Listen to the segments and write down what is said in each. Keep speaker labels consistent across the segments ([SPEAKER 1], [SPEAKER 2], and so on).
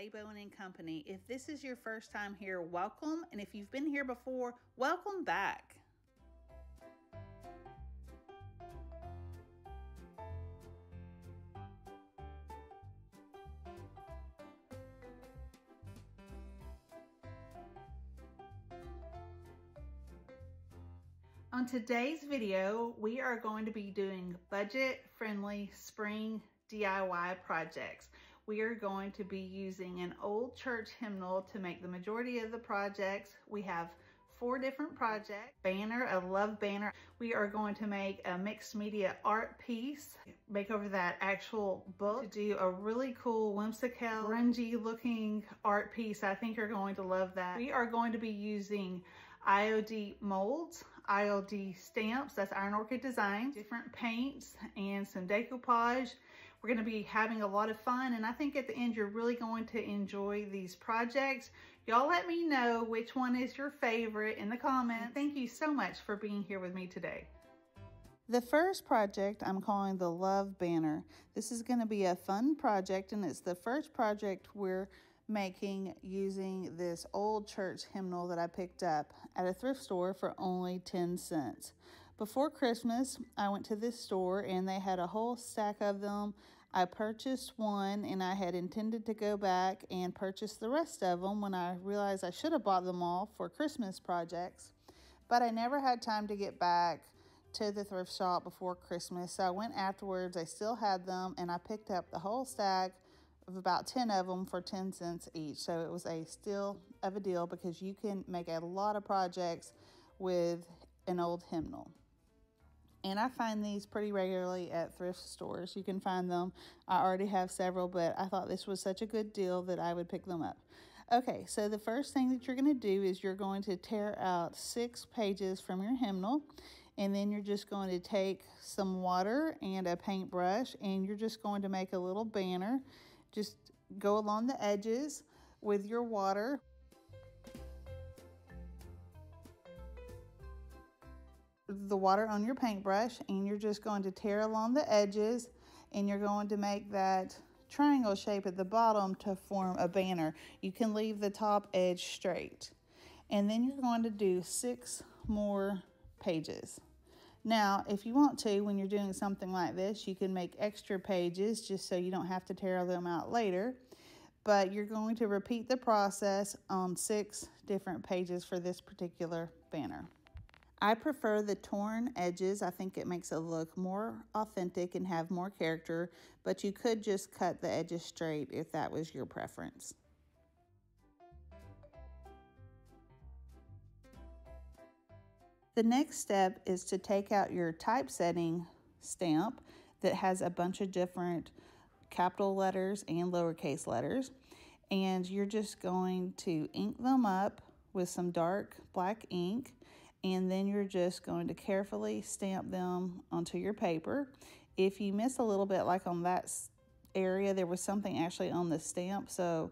[SPEAKER 1] J. Bowen & Company. If this is your first time here, welcome. And if you've been here before, welcome back. On today's video, we are going to be doing budget-friendly spring DIY projects. We are going to be using an old church hymnal to make the majority of the projects. We have 4 different projects. Banner, a love banner. We are going to make a mixed media art piece, make over that actual book, to do a really cool whimsical, grungy looking art piece. I think you're going to love that. We are going to be using IOD molds, IOD stamps, that's Iron Orchid Designs, different paints, and some decoupage. We're going to be having a lot of fun, and I think at the end you're really going to enjoy these projects. Y'all let me know which one is your favorite in the comments. Thank you so much for being here with me today. The first project I'm calling the Love Banner. This is going to be a fun project, and it's the first project we're making using this old church hymnal that I picked up at a thrift store for only 10 cents. Before Christmas, I went to this store and they had a whole stack of them. I purchased one and I had intended to go back and purchase the rest of them when I realized I should have bought them all for Christmas projects. But I never had time to get back to the thrift shop before Christmas, so I went afterwards. I still had them and I picked up the whole stack of about 10 of them for 10 cents each. So it was a steal of a deal because you can make a lot of projects with an old hymnal. And I find these pretty regularly at thrift stores. You can find them. I already have several, but I thought this was such a good deal that I would pick them up. Okay, so the first thing that you're going to do is you're going to tear out 6 pages from your hymnal, and then you're just going to take some water and a paintbrush, and you're just going to make a little banner. Just go along the edges with your water. The water on your paintbrush, and you're just going to tear along the edges, and you're going to make that triangle shape at the bottom to form a banner. You can leave the top edge straight. And then you're going to do 6 more pages. Now, if you want to, when you're doing something like this, you can make extra pages just so you don't have to tear them out later. But you're going to repeat the process on 6 different pages for this particular banner. I prefer the torn edges. I think it makes it look more authentic and have more character, but you could just cut the edges straight if that was your preference. The next step is to take out your typesetting stamp that has a bunch of different capital letters and lowercase letters, and you're just going to ink them up with some dark black ink, and then you're just going to carefully stamp them onto your paper. If you miss a little bit, like on that area, there was something actually on the stamp, so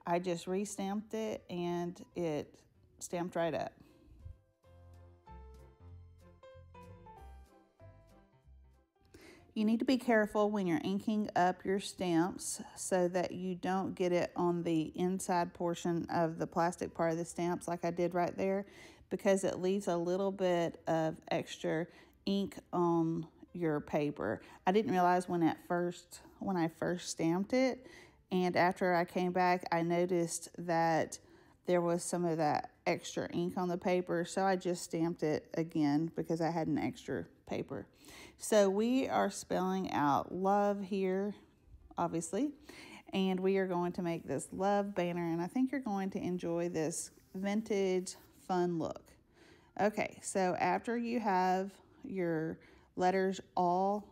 [SPEAKER 1] I just re-stamped it and it stamped right up. You need to be careful when you're inking up your stamps so that you don't get it on the inside portion of the plastic part of the stamps like I did right there, because it leaves a little bit of extra ink on your paper. I didn't realize when I first stamped it, and after I came back I noticed that there was some of that extra ink on the paper, so I just stamped it again because I had an extra paper. So we are spelling out love here, obviously, and we are going to make this love banner, and I think you're going to enjoy this vintage fun look. Okay, so after you have your letters all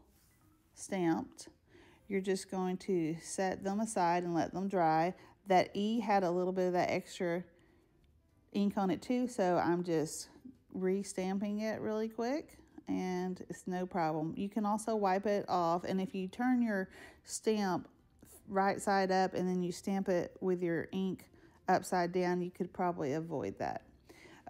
[SPEAKER 1] stamped, you're just going to set them aside and let them dry. That E had a little bit of that extra ink on it too, so I'm just re-stamping it really quick, and it's no problem. You can also wipe it off, and if you turn your stamp right side up and then you stamp it with your ink upside down, you could probably avoid that.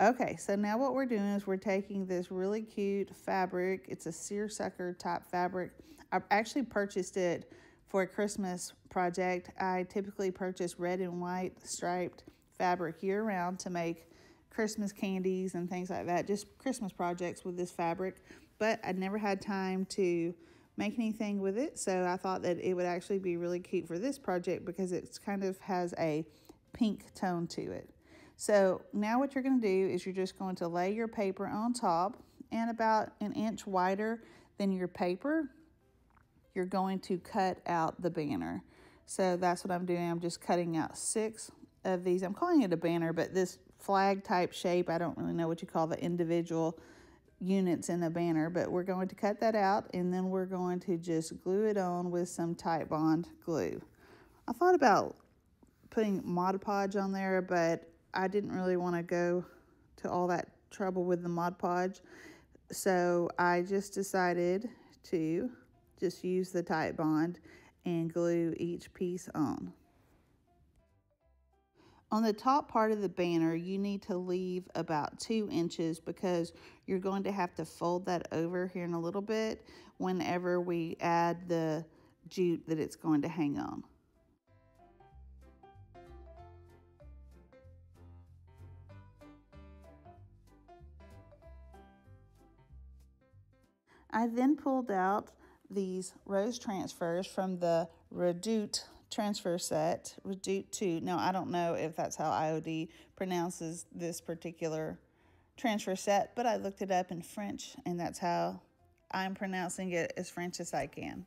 [SPEAKER 1] Okay, so now what we're doing is we're taking this really cute fabric. It's a seersucker type fabric. I actually purchased it for a Christmas project, I typically purchase red and white striped fabric year-round to make Christmas candies and things like that, just Christmas projects with this fabric. But I never had time to make anything with it, so I thought that it would actually be really cute for this project because it kind of has a pink tone to it. So now what you're going to do is you're just going to lay your paper on top, and about an inch wider than your paper, you're going to cut out the banner. So that's what I'm doing. I'm just cutting out 6 of these. I'm calling it a banner, but this flag type shape, I don't really know what you call the individual units in a banner, but we're going to cut that out, and then we're going to just glue it on with some Titebond glue. I thought about putting Mod Podge on there, but I didn't really want to go to all that trouble with the Mod Podge, so I just decided to just use the Titebond and glue each piece on. On the top part of the banner, you need to leave about 2 inches because you're going to have to fold that over here in a little bit whenever we add the jute that it's going to hang on. I then pulled out these rose transfers from the Redoute transfer set, Redoute 2. Now, I don't know if that's how IOD pronounces this particular transfer set, but I looked it up in French, and that's how I'm pronouncing it, as French as I can.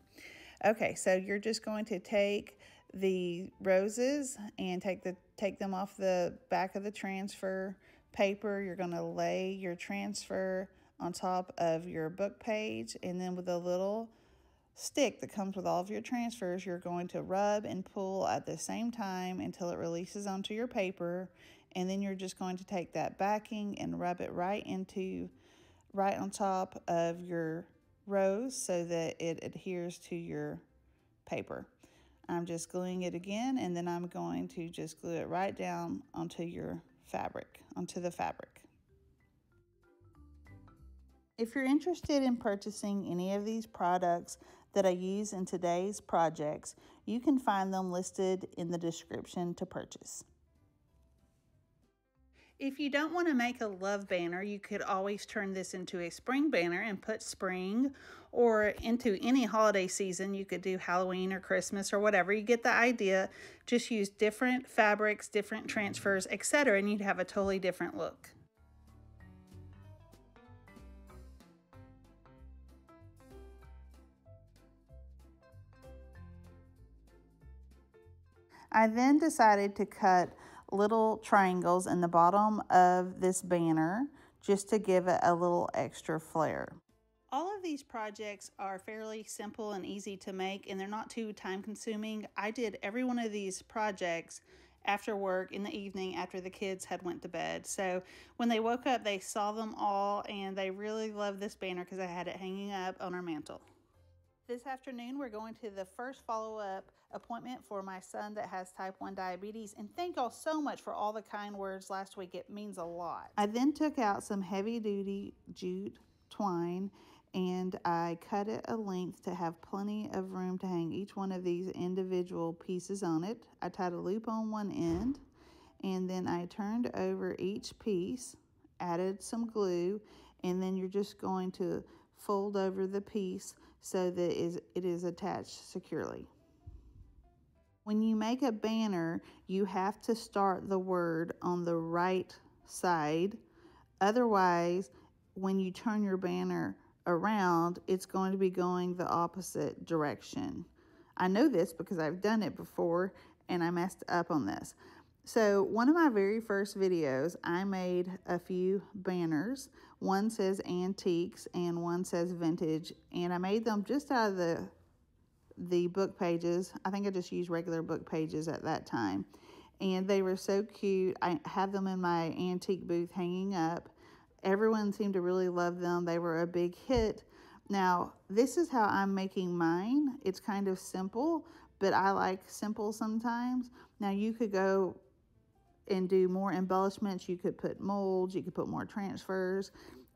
[SPEAKER 1] Okay, so you're just going to take the roses and take them off the back of the transfer paper. You're going to lay your transfer on top of your book page, and then with a little stick that comes with all of your transfers, you're going to rub and pull at the same time until it releases onto your paper, and then you're just going to take that backing and rub it right on top of your rose so that it adheres to your paper. I'm just gluing it again, and then I'm going to just glue it right down onto the fabric. If you're interested in purchasing any of these products that I use in today's projects, you can find them listed in the description to purchase. If you don't want to make a love banner, you could always turn this into a spring banner and put spring, or into any holiday season. You could do Halloween or Christmas or whatever. You get the idea. Just use different fabrics, different transfers, etc., and you'd have a totally different look. I then decided to cut little triangles in the bottom of this banner just to give it a little extra flair. All of these projects are fairly simple and easy to make, and they're not too time consuming. I did every one of these projects after work in the evening after the kids had went to bed. So when they woke up, they saw them all, and they really loved this banner because I had it hanging up on our mantle. This afternoon, we're going to the first follow-up appointment for my son that has type 1 diabetes. And thank y'all so much for all the kind words last week. It means a lot. I then took out some heavy-duty jute twine, and I cut it a length to have plenty of room to hang each one of these individual pieces on it. I tied a loop on one end, and then I turned over each piece, added some glue, and then you're just going to fold over the piece so that it is attached securely. When you make a banner, you have to start the word on the right side. Otherwise, when you turn your banner around, it's going to be going the opposite direction. I know this because I've done it before and I messed up on this. So one of my very first videos, I made a few banners. One says antiques and one says vintage, and I made them just out of the book pages. I think I just used regular book pages at that time, and they were so cute. I have them in my antique booth hanging up. Everyone seemed to really love them. They were a big hit. Now, this is how I'm making mine. It's kind of simple, but I like simple sometimes. Now, you could go and do more embellishments. You could put molds, you could put more transfers.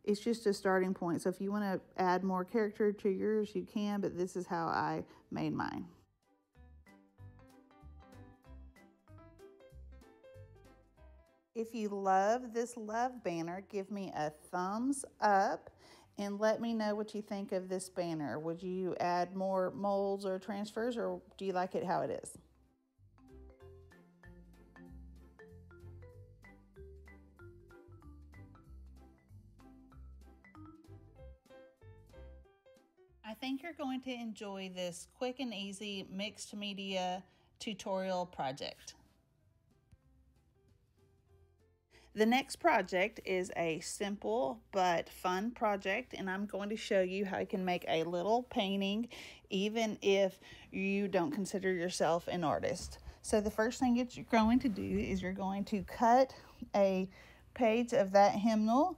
[SPEAKER 1] It's just a starting point. So if you want to add more character to yours, you can, but this is how I made mine. If you love this love banner, give me a thumbs up and let me know what you think of this banner. Would you add more molds or transfers, or do you like it how it is? I think you're going to enjoy this quick and easy mixed media tutorial project. The next project is a simple but fun project, and I'm going to show you how you can make a little painting even if you don't consider yourself an artist. So the first thing that you're going to do is you're going to cut a page of that hymnal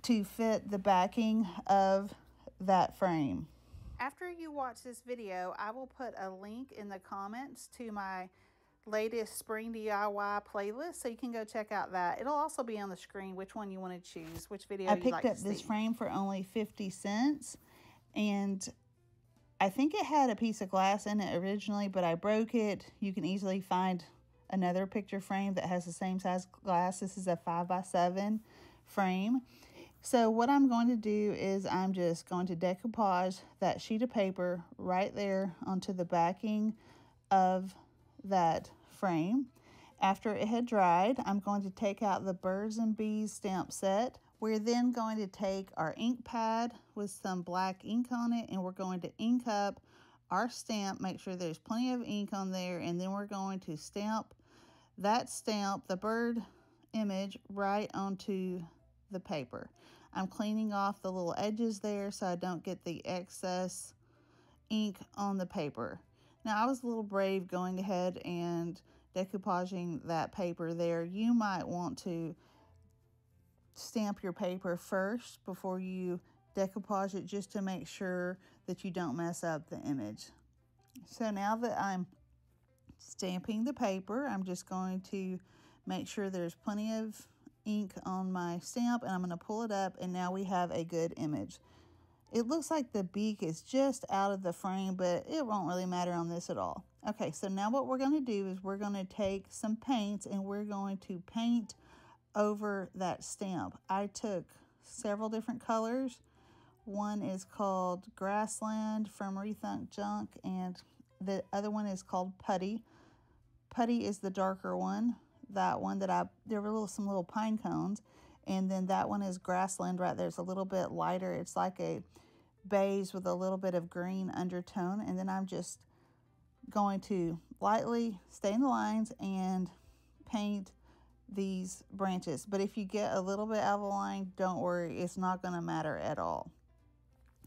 [SPEAKER 1] to fit the backing of that frame. After you watch this video, I will put a link in the comments to my latest spring DIY playlist, so you can go check out that. It'll also be on the screen which one you want to choose, which video you like to see. I picked up this frame for only 50 cents, and I think it had a piece of glass in it originally, but I broke it. You can easily find another picture frame that has the same size glass. This is a 5x7 frame. So what I'm going to do is I'm just going to decoupage that sheet of paper right there onto the backing of that frame. After it had dried, I'm going to take out the Birds and Bees stamp set. We're then going to take our ink pad with some black ink on it, and we're going to ink up our stamp, make sure there's plenty of ink on there, and then we're going to stamp that stamp, the bird image, right onto the paper. I'm cleaning off the little edges there so I don't get the excess ink on the paper. Now, I was a little brave going ahead and decoupaging that paper there. You might want to stamp your paper first before you decoupage it, just to make sure that you don't mess up the image. So now that I'm stamping the paper, I'm just going to make sure there's plenty of ink on my stamp, and I'm going to pull it up, and now we have a good image. It looks like the beak is just out of the frame, but it won't really matter on this at all. Okay, so now what we're going to do is we're going to take some paints and we're going to paint over that stamp. I took several different colors. One is called Grassland from Rethunk Junk, and the other one is called Putty. Putty is the darker one. That one that there were some little pine cones. And then that one is Grassland right there. It's a little bit lighter. It's like a beige with a little bit of green undertone. And then I'm just going to lightly stain the lines and paint these branches. But if you get a little bit out of a line, don't worry. It's not going to matter at all.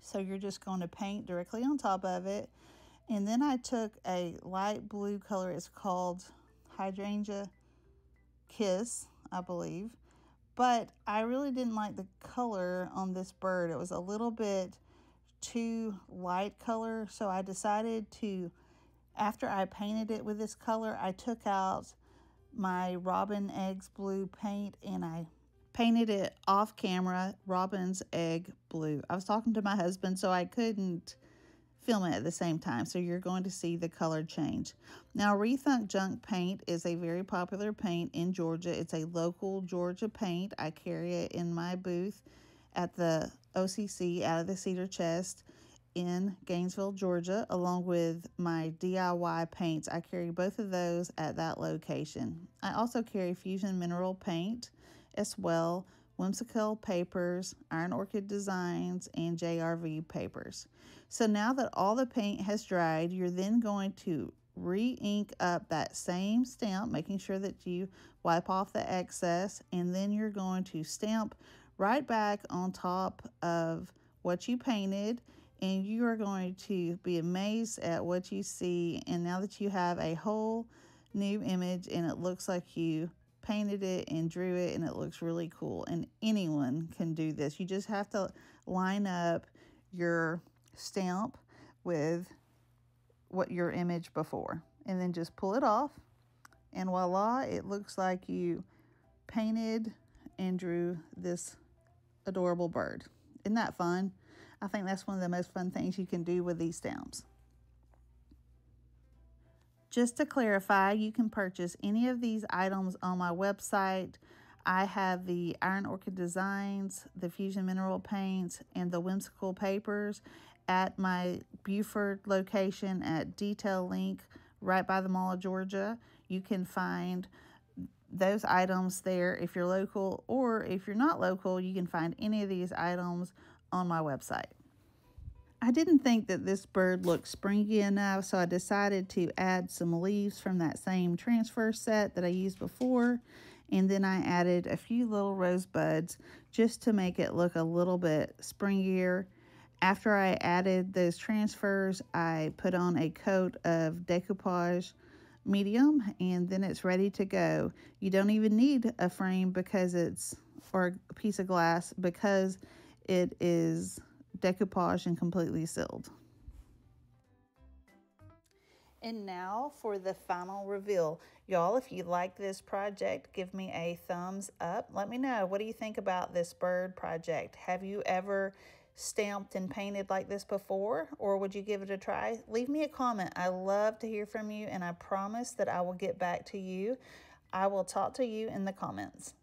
[SPEAKER 1] So you're just going to paint directly on top of it. And then I took a light blue color. It's called Hydrangea Kiss, I believe. But I really didn't like the color on this bird. It was a little bit too light color. So I decided to, after I painted it with this color, I took out my Robin Eggs Blue paint and I painted it off camera, Robin's Egg Blue. I was talking to my husband, so I couldn't film it at the same time, so you're going to see the color change. Now, Rethunk Junk paint is a very popular paint in Georgia. It's a local Georgia paint. I carry it in my booth at the OCC out of the Cedar Chest in Gainesville, Georgia, along with my DIY paints. I carry both of those at that location. I also carry Fusion Mineral paint as well, Whimsical papers, Iron Orchid Designs, and JRV papers. So now that all the paint has dried, you're then going to re-ink up that same stamp, making sure that you wipe off the excess, and then you're going to stamp right back on top of what you painted, and you are going to be amazed at what you see. And now that you have a whole new image and it looks like you painted it and drew it, and it looks really cool, and anyone can do this. You just have to line up your stamp with what your image before, and then just pull it off, and voila, it looks like you painted and drew this adorable bird. Isn't that fun? I think that's one of the most fun things you can do with these stamps. Just to clarify, you can purchase any of these items on my website. I have the Iron Orchid Designs, the Fusion Mineral Paints, and the Whimsical Papers at my Buford location at Detail Link right by the Mall of Georgia. You can find those items there if you're local, or if you're not local, you can find any of these items on my website. I didn't think that this bird looked springy enough, so I decided to add some leaves from that same transfer set that I used before, and then I added a few little rosebuds just to make it look a little bit springier. After I added those transfers, I put on a coat of decoupage medium, and then it's ready to go. You don't even need a frame or a piece of glass, because it is decoupage and completely sealed. And now for the final reveal. Y'all, if you like this project, give me a thumbs up. Let me know, what do you think about this bird project? Have you ever stamped and painted like this before, or would you give it a try? Leave me a comment. I love to hear from you, and I promise that I will get back to you. I will talk to you in the comments.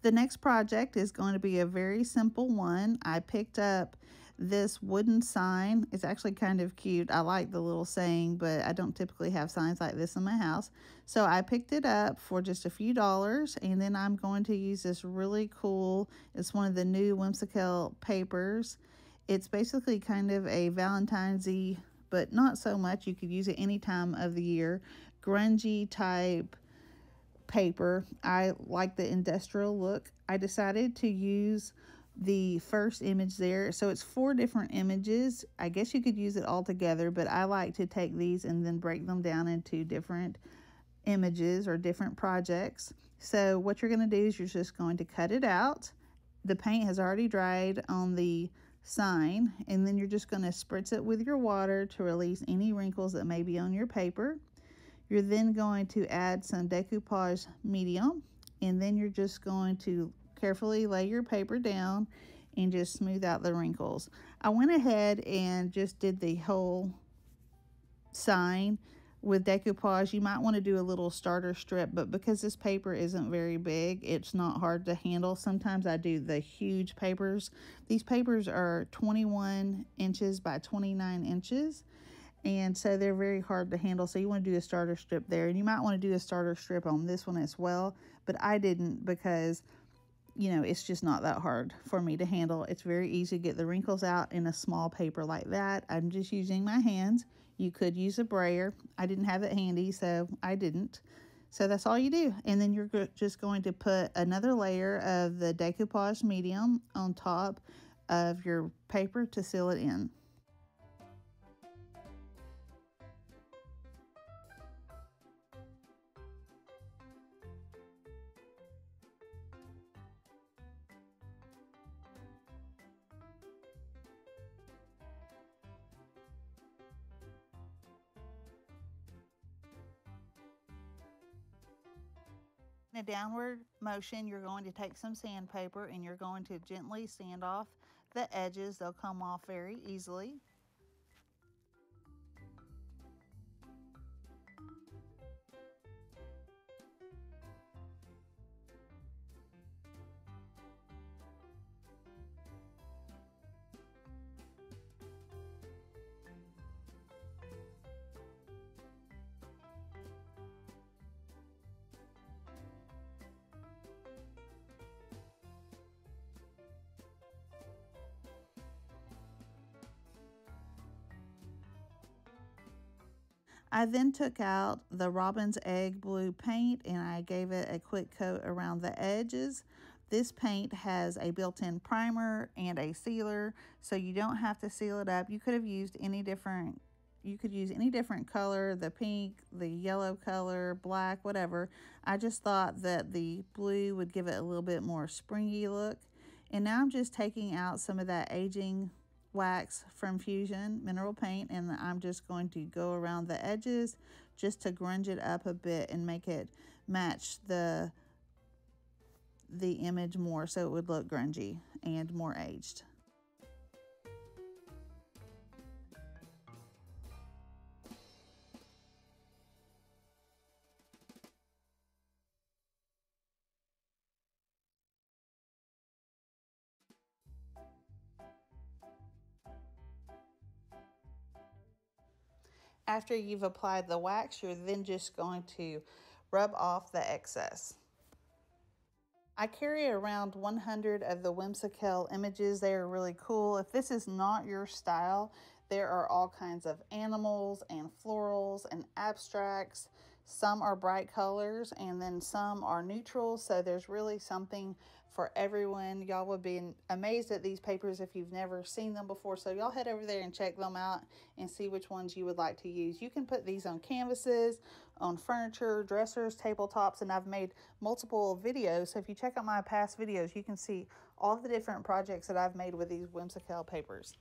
[SPEAKER 1] The next project is going to be a very simple one. I picked up this wooden sign. It's actually kind of cute. I like the little saying, but I don't typically have signs like this in my house. So I picked it up for just a few dollars, and then I'm going to use this really cool, it's one of the new Whimsical papers. It's basically kind of a Valentine's-y, but not so much. You could use it any time of the year. Grungy type paper. I like the industrial look. I decided to use the first image there. So it's 4 different images. I guess you could use it all together, but I like to take these and then break them down into different images or different projects. So what you're going to do is you're just going to cut it out. The paint has already dried on the sign, and then you're just going to spritz it with your water to release any wrinkles that may be on your paper. You're then going to add some decoupage medium, and then you're just going to carefully lay your paper down and just smooth out the wrinkles. I went ahead and just did the whole sign with decoupage. You might want to do a little starter strip, but because this paper isn't very big, it's not hard to handle. Sometimes I do the huge papers. These papers are 21 inches by 29 inches. And so they're very hard to handle. So you want to do a starter strip there. And you might want to do a starter strip on this one as well. But I didn't, because, you know, it's just not that hard for me to handle. It's very easy to get the wrinkles out in a small paper like that. I'm just using my hands. You could use a brayer. I didn't have it handy, so I didn't. So that's all you do. And then you're just going to put another layer of the decoupage medium on top of your paper to seal it in. In a downward motion, you're going to take some sandpaper and you're going to gently sand off the edges. They'll come off very easily. I then took out the Robin's Egg Blue paint and I gave it a quick coat around the edges. This paint has a built-in primer and a sealer, so you don't have to seal it up. You could have used any different You could use any different color, the pink, the yellow color, black, whatever. I just thought that the blue would give it a little bit more springy look. And now I'm just taking out some of that aging wax from Fusion Mineral Paint, and I'm just going to go around the edges just to grunge it up a bit and make it match the image more so it would look grungy and more aged. After you've applied the wax, you're then just going to rub off the excess. I carry around 100 of the Whimsical images. They are really cool. If this is not your style, there are all kinds of animals and florals and abstracts. Some are bright colors and then some are neutral, so there's really something for everyone. Y'all would be amazed at these papers if you've never seen them before, so y'all head over there and check them out and see which ones you would like to use. You can put these on canvases, on furniture, dressers, tabletops, and I've made multiple videos, so if you check out my past videos, you can see all the different projects that I've made with these Whimsical papers.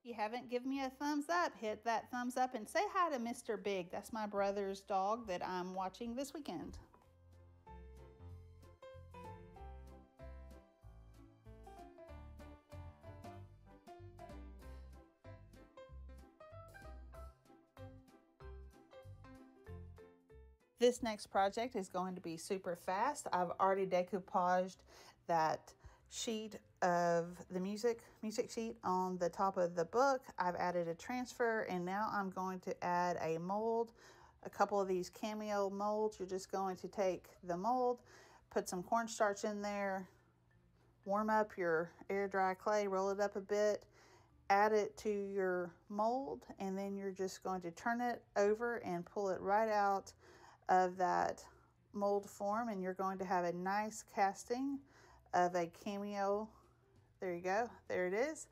[SPEAKER 1] If you haven't given me a thumbs up, hit that thumbs up and say hi to Mr. Big. That's my brother's dog that I'm watching this weekend. This next project is going to be super fast. I've already decoupaged that sheet of the music sheet on the top of the book. I've added a transfer, and now I'm going to add a mold, a couple of these cameo molds. You're just going to take the mold, put some cornstarch in there, warm up your air dry clay, roll it up a bit, add it to your mold, and then you're just going to turn it over and pull it right out of that mold form, and you're going to have a nice casting of a cameo. There you go, there it is.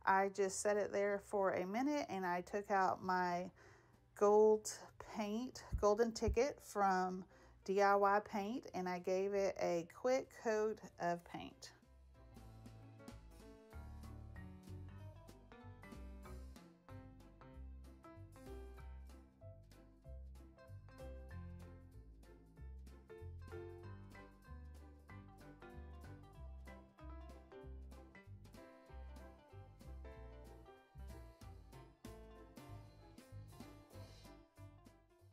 [SPEAKER 1] I just set it there for a minute, and I took out my gold paint, golden ticket from DIY Paint, and I gave it a quick coat of paint.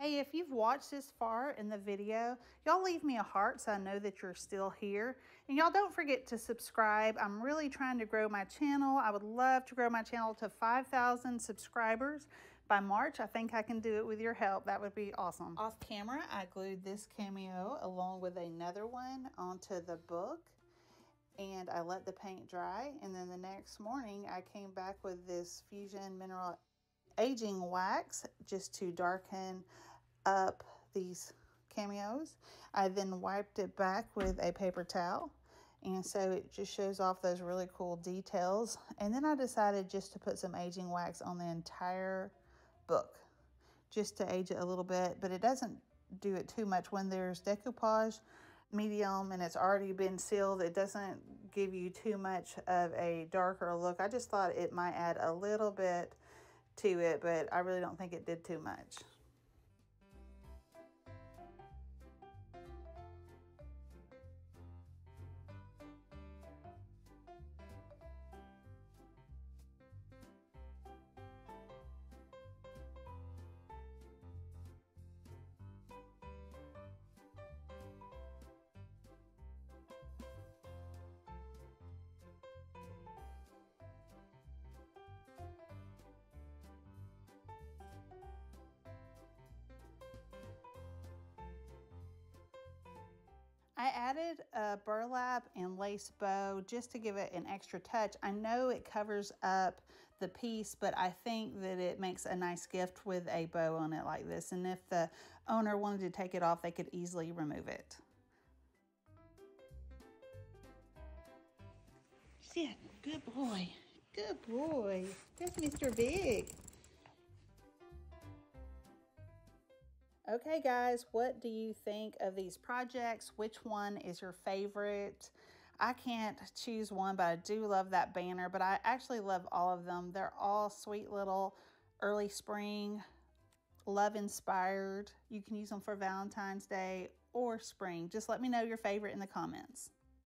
[SPEAKER 1] Hey, if you've watched this far in the video, y'all leave me a heart so I know that you're still here. And y'all don't forget to subscribe. I'm really trying to grow my channel. I would love to grow my channel to 5,000 subscribers by March. I think I can do it with your help. That would be awesome. Off camera, I glued this cameo along with another one onto the book, and I let the paint dry. And then the next morning, I came back with this Fusion Mineral Aging Wax just to darken up these cameos. I then wiped it back with a paper towel, and so it just shows off those really cool details. And then I decided just to put some aging wax on the entire book just to age it a little bit, but it doesn't do it too much. When there's decoupage medium and it's already been sealed, it doesn't give you too much of a darker look. I just thought it might add a little bit to it, but I really don't think it did too much. I added a burlap and lace bow just to give it an extra touch. I know it covers up the piece, but I think that it makes a nice gift with a bow on it like this. And if the owner wanted to take it off, they could easily remove it. Yeah, good boy. Good boy. That's Mr. Big. Okay guys, what do you think of these projects? Which one is your favorite? I can't choose one, but I do love that banner, but I actually love all of them. They're all sweet little early spring, love inspired. You can use them for Valentine's Day or spring. Just let me know your favorite in the comments.